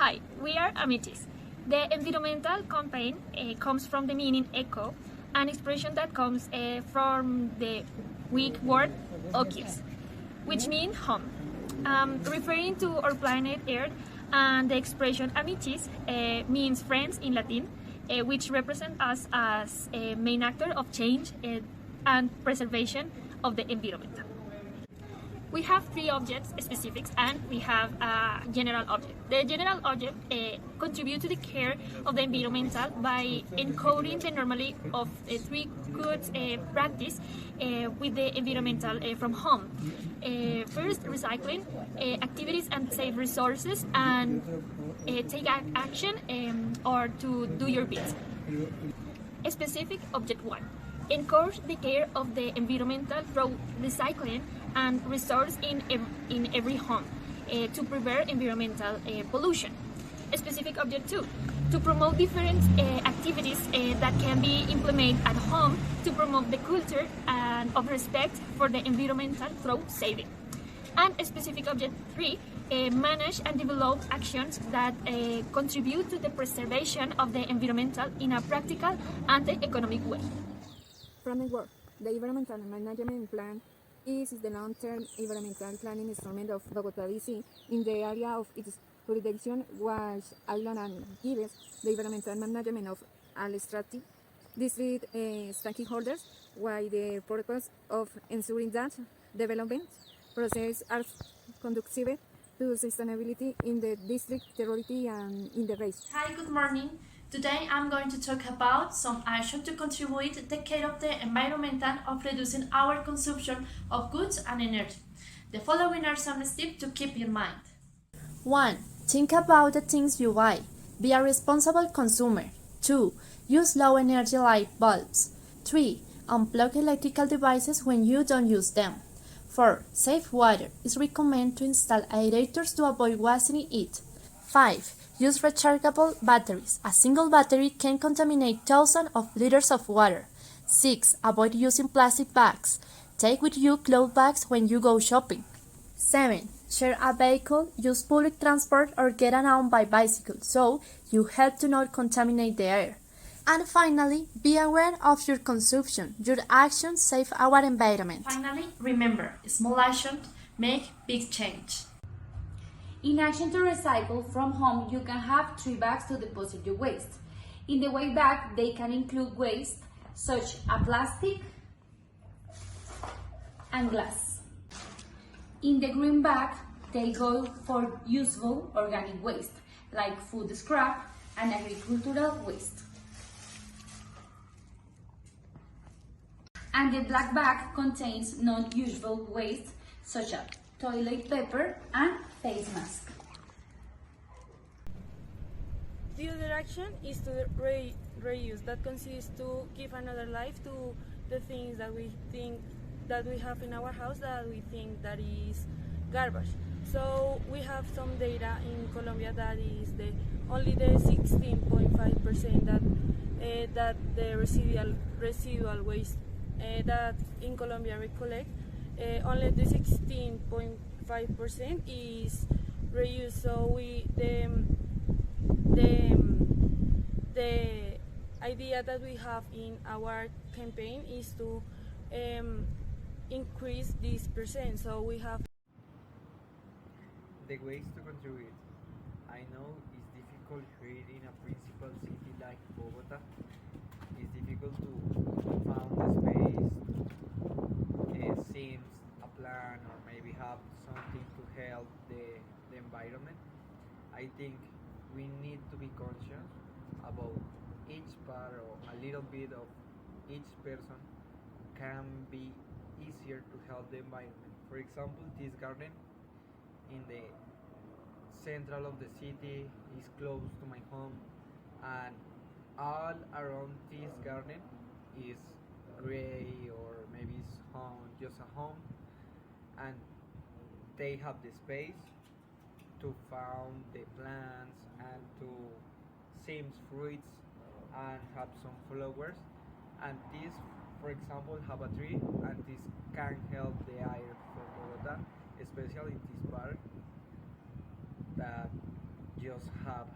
Hi, we are Amicis. The environmental campaign comes from the meaning eco, an expression that comes from the Greek word oikos, which means home, referring to our planet Earth, and the expression amicis means friends in Latin, which represent us as a main actor of change and preservation of the environment. We have three objects specifics and we have a general object. The general object contributes to the care of the environmental by encoding the normality of three good practice with the environmental from home. First, recycling activities and save resources and take action or to do your bit. Specific object 1. Encourage the care of the environmental through recycling and resource in every home to prevent environmental pollution. Specific object 2. To promote different activities that can be implemented at home to promote the culture and of respect for the environmental through saving. And specific object 3. Manage and develop actions that contribute to the preservation of the environmental in a practical and economic way. Framework. The Environmental Management Plan is the long-term environmental planning instrument of Bogotá, DC, in the area of its jurisdiction, which outlines and gives the environmental management of all strategic district stakeholders, while the purpose of ensuring that development processes are conducive to sustainability in the district, territory, and in the race. Hi, good morning. Today I'm going to talk about some actions to contribute to the care of the environment and of reducing our consumption of goods and energy. The following are some steps to keep in mind. 1. Think about the things you buy. Be a responsible consumer. 2. Use low energy light bulbs. 3. Unplug electrical devices when you don't use them. 4. Save water. It's recommended to install aerators to avoid wasting it. 5. Use rechargeable batteries. A single battery can contaminate thousands of liters of water. 6. Avoid using plastic bags. Take with you cloth bags when you go shopping. 7. Share a vehicle, use public transport or get around by bicycle so you help to not contaminate the air. And finally, be aware of your consumption. Your actions save our environment. Finally, remember, small actions make big change. In action to recycle from home, you can have 3 bags to deposit your waste. In the way bag, they can include waste such as plastic and glass. In the green bag, they go for usable organic waste, like food scrap and agricultural waste. And the black bag contains non-usable waste such as toilet paper and face mask. The other action is to reuse. That consists to give another life to the things that we think that we have in our house that we think that is garbage. So we have some data in Colombia that is only the 16.5% that the residual waste that in Colombia we collect. Only the 16.5% is reused. So the idea that we have in our campaign is to increase this percent. So we have the ways to contribute. I know it's difficult here in a principal city like Bogota. It's difficult to find a space, seems a plan, or maybe have something to help the environment. I think we need to be conscious about each part or a little bit of each person can be easier to help the environment. For example, this garden in the central of the city is close to my home, and all around this garden is gray or maybe it's just a home, and they have the space to found the plants and to seems fruits and have some flowers, and this for example have a tree, and this can help the air for Bogota, especially in this part that just have